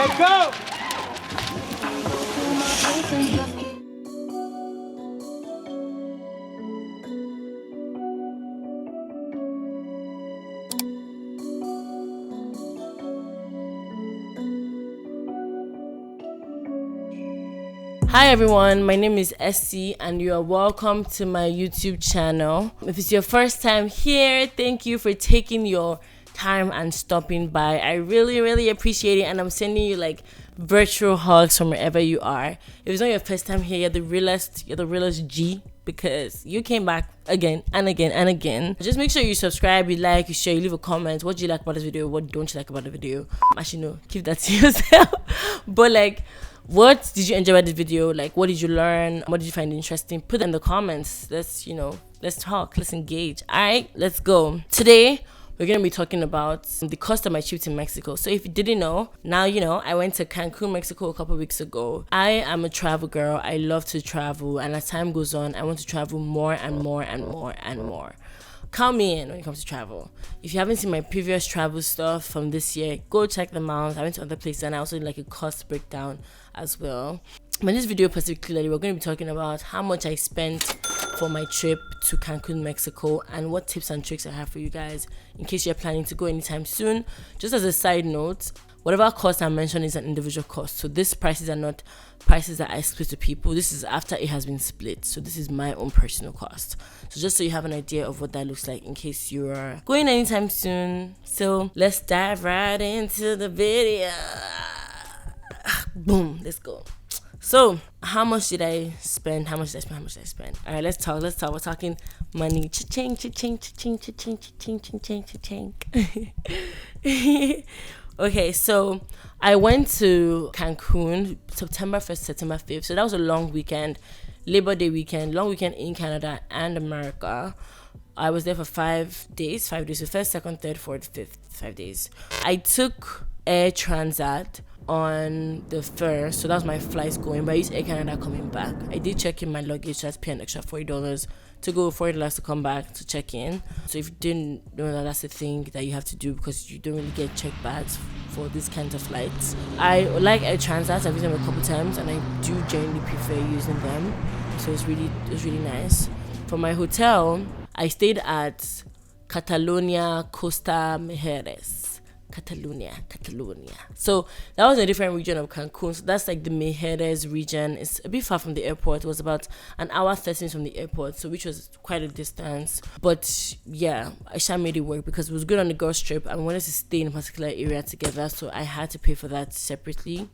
Let's go! Hi everyone, my name is Essie and you are welcome to my YouTube channel. If it's your first time here, thank you for taking your time and stopping by. I really appreciate it, and I'm sending you like virtual hugs from wherever you are. If it's not your first time here, you're the realest G, because you came back again and again and again. Just make sure you subscribe, you like, you share, you leave a comment. What do you like about this video? What don't you like about the video? Actually, no, keep that to yourself. But like, what did you enjoy about this video? Like, what did you learn? What did you find interesting? Put it in the comments. Let's talk. Let's engage. All right, let's go. Today, we're going to be talking about the cost of my trip to Mexico. So if you didn't know, now you know. I went to Cancun, Mexico a couple of weeks ago. I am a travel girl. I love to travel. And as time goes on, I want to travel more and more and more and more. Count me in when it comes to travel. If you haven't seen my previous travel stuff from this year, go check them out. I went to other places and I also did like a cost breakdown as well. But in this video particularly, we're going to be talking about how much I spent for my trip to Cancun, Mexico, and what tips and tricks I have for you guys in case you're planning to go anytime soon. Just as a side note, whatever cost I mentioned is an individual cost. So these prices are not prices that I split to people. This is after it has been split. So this is my own personal cost. So just so you have an idea of what that looks like in case you're going anytime soon. So let's dive right into the video. Boom, let's go. So how much did I spend? All right, let's talk. We're talking money. Cha-ching, cha-ching, cha-ching, cha-ching, cha-ching, cha-ching, cha-ching. Okay, so I went to Cancun September 1st, September 5th. So that was a long weekend, Labor Day weekend, long weekend in Canada and America. I was there for 5 days. So 1st, 2nd, 3rd, 4th, 5th, 5 days. I took Air Transat on the 1st, so that was my flights going, but I used Air Canada coming back. I did check in my luggage, so I had to pay an extra $40 to go, $40 to come back to check in. So if you didn't know that, that's the thing that you have to do because you don't really get check bags for these kinds of flights. I like Air Transat. I've used them a couple times and I do generally prefer using them, so it's really nice. For my hotel, I stayed at Catalonia Costa Mejeres. Catalonia. So that was a different region of Cancun. So that's like the Mejeres region. It's a bit far from the airport. It was about an hour 30 minutes from the airport, so which was quite a distance. But yeah, I made it work because it was good on the girls trip and we wanted to stay in a particular area together, so I had to pay for that separately.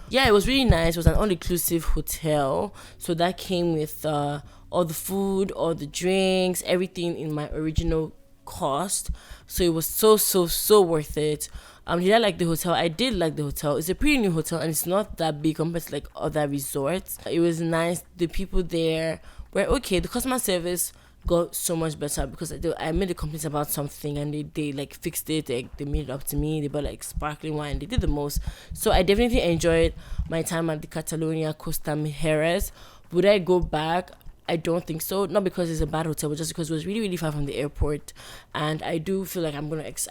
Yeah, it was really nice. It was an all-inclusive hotel, so that came with all the food, all the drinks, everything in my original cost. So it was so worth it. Did I like the hotel? I did like the hotel. It's a pretty new hotel and it's not that big compared to like other resorts. It was nice. The people there were okay. The customer service got so much better because I made a complaint about something and they like fixed it. They made it up to me. They bought like sparkling wine. They did the most. So I definitely enjoyed my time at the Catalonia Costa Mejeres. Would I go back? I don't think so. Not because it's a bad hotel, but just because it was really far from the airport. And I do feel like I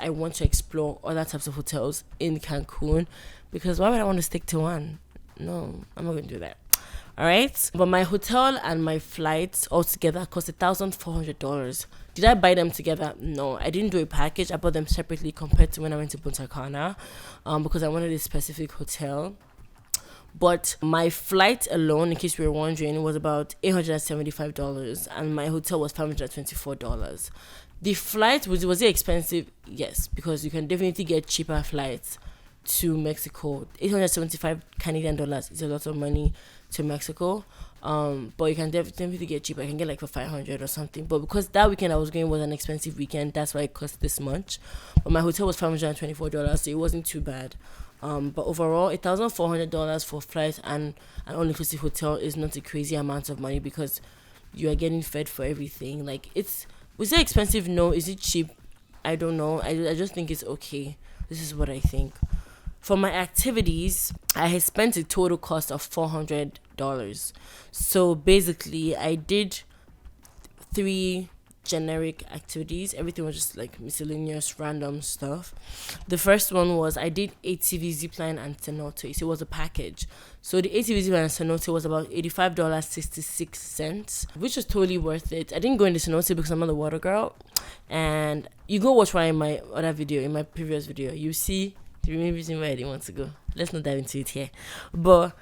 want to explore other types of hotels in Cancun, because why would I want to stick to one? No, I'm not going to do that. All right. But my hotel and my flights altogether cost $1,400. Did I buy them together? No, I didn't do a package. I bought them separately compared to when I went to Punta Cana, because I wanted a specific hotel. But my flight alone, in case you were wondering, was about $875 and my hotel was $524. The flight, was it expensive? Yes, because you can definitely get cheaper flights to Mexico. 875 Canadian dollars is a lot of money to Mexico. But you can definitely get cheaper. I can get like for 500 or something. But because that weekend I was going was an expensive weekend, that's why it cost this much. But my hotel was $524, so it wasn't too bad. But overall, $1,400 for flight and an all-inclusive hotel is not a crazy amount of money because you are getting fed for everything. Like, was it expensive? No. Is it cheap? I don't know. I just think it's okay. This is what I think. For my activities, I had spent a total cost of $400. So basically, I did 3 generic activities. Everything was just like miscellaneous random stuff. The first one was I did ATV zipline and cenote. So it was a package. So the ATV zipline and cenote was about $85.66, which was totally worth it. I didn't go in the cenote because I'm not a water girl, and you go watch one in my other video, in my previous video, you see the main reason why I didn't want to go. Let's not dive into it here. But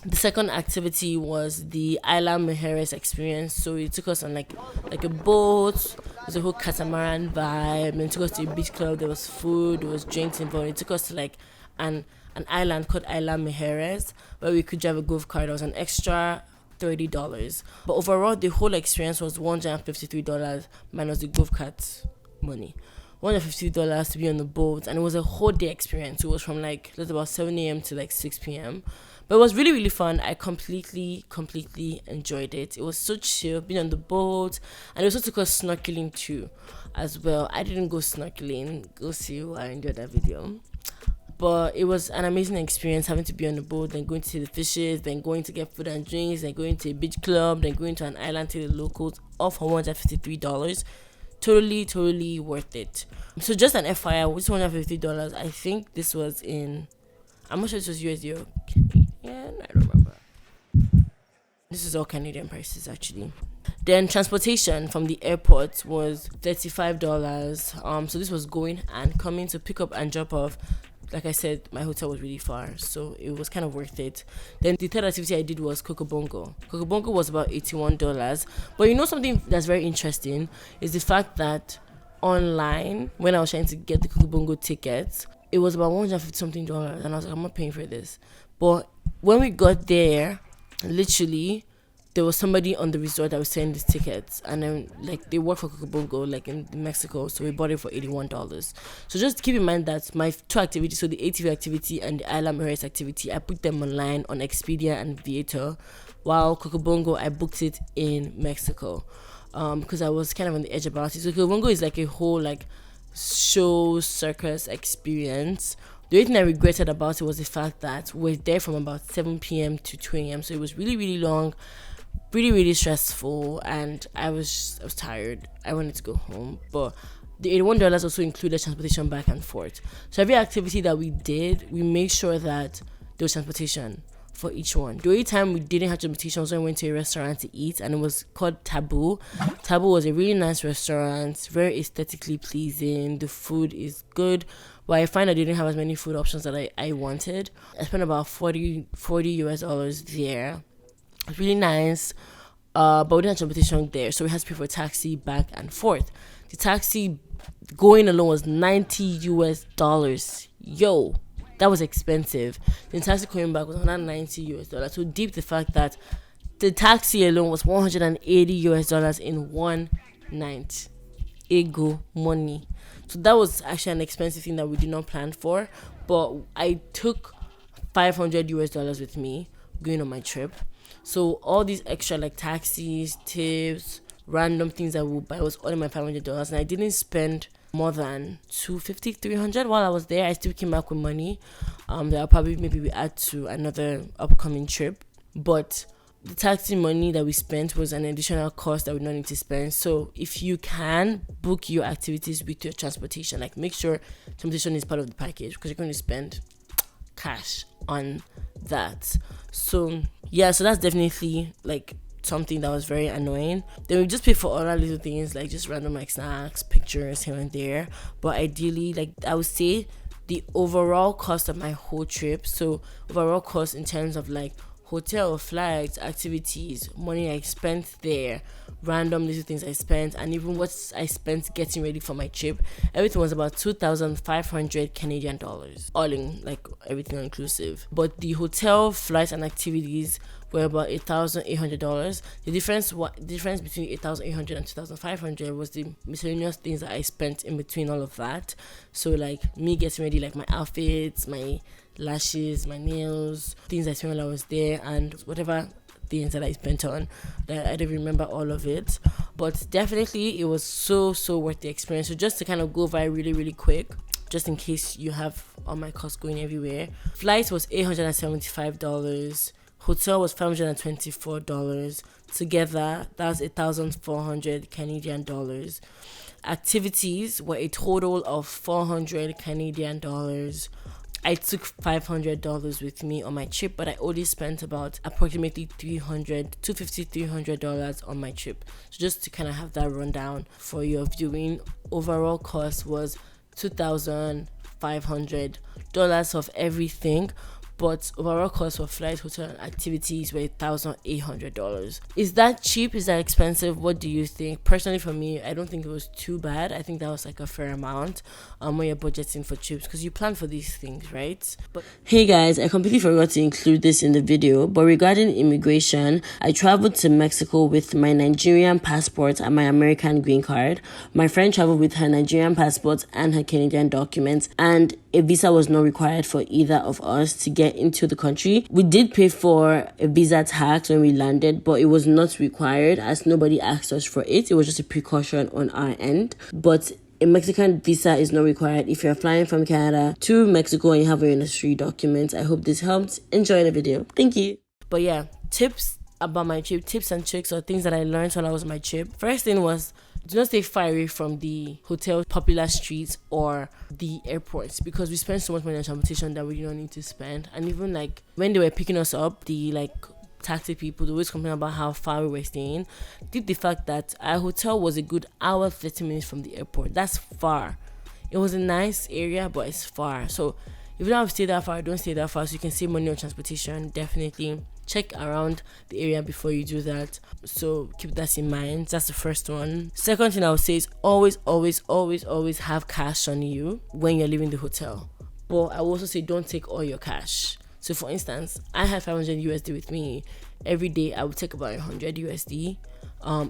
the second activity was the Isla Mujeres experience. So it took us on like a boat. It was a whole catamaran vibe. And it took us to a beach club. There was food. There was drinks involved. It took us to like an island called Isla Mujeres, where we could drive a golf cart. There was an extra $30. But overall, the whole experience was $153 minus the golf cart money. $150 to be on the boat, and it was a whole day experience. It was from like about 7 a.m. to like 6 p.m. But it was really, really fun. I completely enjoyed it. It was so chill being on the boat, and it also took us snorkeling too, as well. I didn't go snorkeling. Go see who I enjoyed that video. But it was an amazing experience having to be on the boat, then going to see the fishes, then going to get food and drinks, then going to a beach club, then going to an island to the locals, all for $153. Totally worth it. So just an FYI, with $150, I think this was in, I'm not sure this was USD or Canadian, I don't remember. This is all Canadian prices actually. Then transportation from the airport was $35. So this was going and coming to pick up and drop off. Like I said, my hotel was really far, so it was kind of worth it. Then the third activity I did was Coco Bongo. Coco Bongo was about $81. But you know something that's very interesting is the fact that online, when I was trying to get the Coco Bongo tickets, it was about $150 something, and I was like, I'm not paying for this. But when we got there, literally, there was somebody on the resort that was selling these tickets, and then like they work for Coco Bongo like in Mexico, so we bought it for $81. So just keep in mind that my two activities, so the ATV activity and the Isla Mujeres activity, I booked them online on Expedia and Viator, while Coco Bongo I booked it in Mexico, because I was kind of on the edge about it. So Coco Bongo is like a whole like show circus experience. The only thing I regretted about it was the fact that we're there from about 7 p.m. to 2 a.m. So it was really long, really stressful, and I was tired. I wanted to go home. But the $81 also included transportation back and forth. So every activity that we did, we made sure that there was transportation for each one. The only time we didn't have transportation was when we went to a restaurant to eat, and it was called Taboo. Taboo was a really nice restaurant, very aesthetically pleasing. The food is good, but I find I didn't have as many food options that I wanted. I spent about $40 US there. It was really nice, but we didn't have transportation there, so we had to pay for a taxi back and forth. The taxi going alone was $90 US. Yo, that was expensive. The taxi coming back was $190 US. So deep the fact that the taxi alone was $180 US in one night. Ego money. So that was actually an expensive thing that we did not plan for. But I took $500 US with me going on my trip. So all these extra like taxis, tips, random things I would buy was all in my $500, and I didn't spend more than $250, $300 while I was there. I still came back with money that I'll probably maybe add to another upcoming trip. But the taxi money that we spent was an additional cost that we don't need to spend. So if you can, book your activities with your transportation. Like make sure transportation is part of the package, because you're going to spend cash on that. So yeah, so that's definitely like something that was very annoying. Then we just pay for other little things like just random like snacks, pictures here and there. But ideally, like I would say the overall cost of my whole trip, so overall cost in terms of like hotel, flights, activities, money I spent there, random little things I spent, and even what I spent getting ready for my trip, everything was about 2,500 Canadian dollars, all in, like everything inclusive. But the hotel, flights, and activities were about $8,800. The difference between 8,800 and 2,500 was the miscellaneous things that I spent in between all of that. So like me getting ready, like my outfits, my lashes, my nails, things I spent while I was there, and whatever things that I spent on that I don't remember all of it. But definitely it was so worth the experience. So just to kind of go over it really quick, just in case you have all my costs going everywhere. Flight was $875. Hotel was $524. Together, that's 1,400 Canadian dollars. Activities were a total of 400 Canadian dollars. I took $500 with me on my trip, but I only spent about approximately $300 on my trip. So just to kind of have that rundown for your viewing, overall cost was $2,500 of everything. But overall cost for flight, hotel, and activities were $1,800. Is that cheap? Is that expensive? What do you think? Personally, for me, I don't think it was too bad. I think that was like a fair amount when you're budgeting for trips, because you plan for these things, right? But hey guys, I completely forgot to include this in the video, but regarding immigration, I traveled to Mexico with my Nigerian passport and my American green card. My friend traveled with her Nigerian passport and her Canadian documents, and a visa was not required for either of us to get into the country. We did pay for a visa tax when we landed, but it was not required as nobody asked us for it. It was just a precaution on our end. But a Mexican visa is not required if you're flying from Canada to Mexico and you have your necessary documents. I hope this helped. Enjoy the video. Thank you. But yeah, tips about my trip, tips and tricks or things that I learned when I was on my trip. First thing was, do not stay far away from the hotel popular streets or the airports, because we spend so much money on transportation that we don't need to spend. And even like when they were picking us up, the like taxi people, they always complain about how far we were staying. Did the fact that our hotel was a good hour 30 minutes from the airport. That's far. It was a nice area, but it's far. So if you don't have to stay that far, don't stay that far, so you can save money on transportation. Definitely check around the area before you do that. So keep that in mind. That's the first one. Second thing I would say is always have cash on you when you're leaving the hotel. But I will also say don't take all your cash. So for instance, I had 500 USD with me. Every day I would take about 100 USD.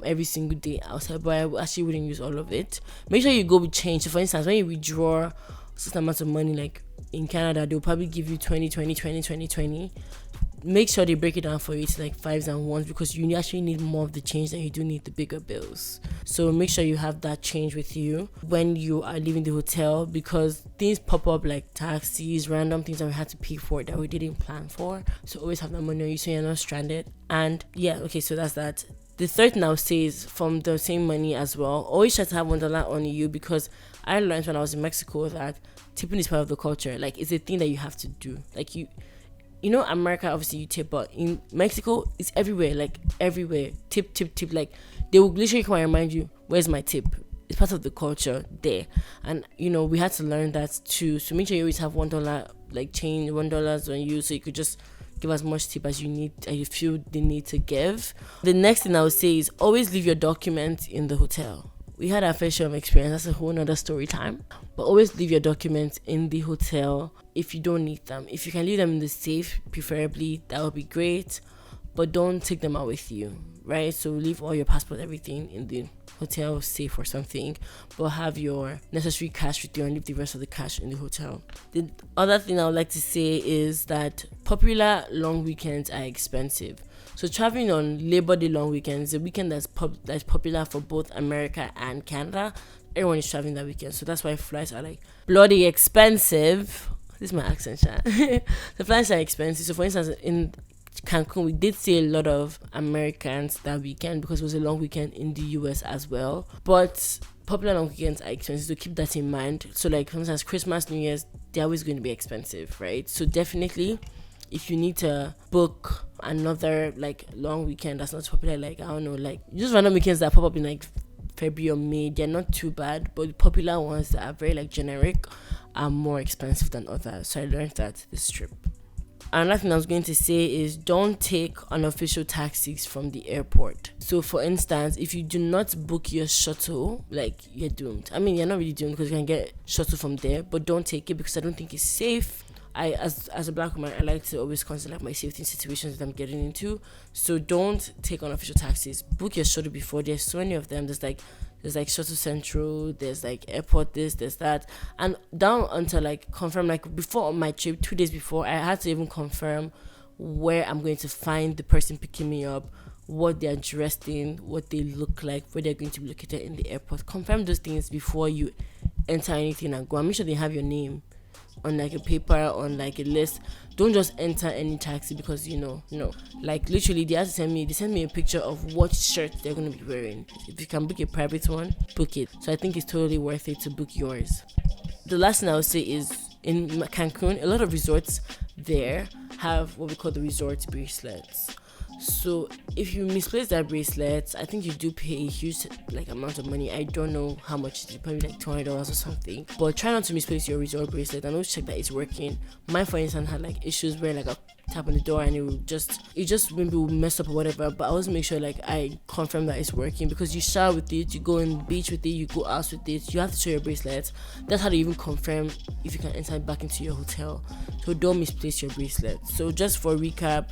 Every single day outside, but I actually wouldn't use all of it. Make sure you go with change. So for instance, when you withdraw certain amounts of money, like in Canada, they'll probably give you 20. Make sure they break it down for you to like fives and ones, because you actually need more of the change than you do need the bigger bills. So make sure you have that change with you when you are leaving the hotel, because things pop up like taxis, random things that we had to pay for that we didn't plan for. So always have that money on you so you're not stranded. And yeah, okay, so that's that. The third thing I would say is from the same money as well. Always try to have $1 on you, because I learned when I was in Mexico that tipping is part of the culture. Like, it's a thing that you have to do. Like, you know, America, obviously you tip, but in Mexico, it's everywhere. Like, everywhere. Tip. Like, they will literally come and remind you, where's my tip? It's part of the culture there. And, you know, we had to learn that too. So make sure you always have $1, like, change $1 on you, so you could just give as much tip as you need, as you feel the need to give. The next thing I would say is always leave your documents in the hotel. We had our fair share of experience. That's a whole nother story time. But always leave your documents in the hotel if you don't need them. If you can leave them in the safe, preferably, that would be great. But don't take them out with you, right? So leave all your passport, everything in the hotel safe or something, but have your necessary cash with you and leave the rest of the cash in the hotel. The other thing I would like to say is that popular long weekends are expensive. So traveling on Labor Day long weekends, the weekend that's popular for both America and Canada, everyone is traveling that weekend. So that's why flights are like bloody expensive. This is my accent, chat. The flights are expensive. So for instance, in Cancun, we did see a lot of Americans that weekend because it was a long weekend in the US as well. But popular long weekends are expensive, so keep that in mind. So like for instance, Christmas, New Year's, they're always going to be expensive, right? So definitely, if you need to book another like long weekend that's not popular, like I don't know, like just random weekends that pop up in like February or May, they're not too bad, but the popular ones that are very like generic are more expensive than others. So I learned that this trip. Another thing I was going to say is don't take unofficial taxis from the airport. So for instance, if you do not book your shuttle, like you're doomed. I mean, you're not really doomed because you can get shuttle from there, but don't take it because I don't think it's safe. As a black woman, I like to always consider like my safety in situations that I'm getting into. So don't take unofficial taxis. Book your shuttle before. There's so many of them. There's like Shuttle Central, there's like airport this, there's that, and down until like confirm, like before on my trip, 2 days before, I had to even confirm where I'm going to find the person picking me up, what they're dressed in, what they look like, where they're going to be located in the airport. Confirm those things before you enter anything and go, and make sure they have your name. on like a paper, on like a list. Don't just enter any taxi because no. Like literally they sent me a picture of what shirt they're gonna be wearing. If you can book a private one, book it. So I think it's totally worth it to book yours. The last thing I would say is in Cancun, a lot of resorts there have what we call the resort bracelets. So if you misplace that bracelet, I think you do pay a huge like amount of money. I don't know how much it is, probably like $200 or something. But try not to misplace your resort bracelet and always check that it's working. Mine, for instance, had like issues where like a tap on the door and it just maybe will mess up or whatever. But I always make sure like I confirm that it's working, because you shower with it, you go on the beach with it, you go out with it, you have to show your bracelet. That's how they even confirm if you can enter back into your hotel. So don't misplace your bracelet. So just for recap,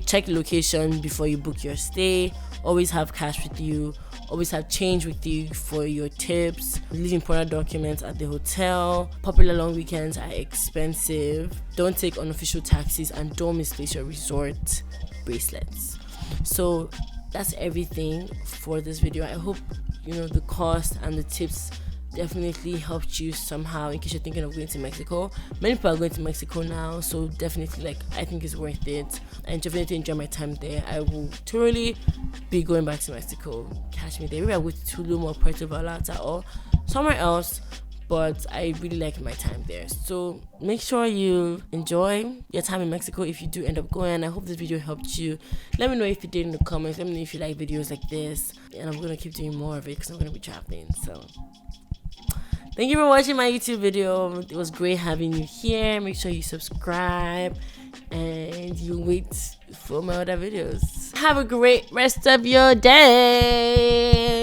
check the location before you book your stay. Always have cash with you. Always have change with you for your tips. Leave important documents at the hotel. Popular long weekends are expensive. Don't take unofficial taxis and don't misplace your resort bracelets. So that's everything for this video. I hope the cost and the tips definitely helped you somehow in case you're thinking of going to Mexico. Many people are going to Mexico now, so definitely I think it's worth it. I definitely enjoy my time there. I will totally be going back to Mexico. Catch me there. Maybe I'll go to Tulum or Puerto Vallarta or somewhere else, but I really like my time there. So make sure you enjoy your time in Mexico if you do end up going. I hope this video helped you. Let me know if you did in the comments. Let me know if you like videos like this, and I'm gonna keep doing more of it because I'm gonna be traveling. So thank you for watching my YouTube video. It was great having you here. Make sure you subscribe and you wait for my other videos. Have a great rest of your day.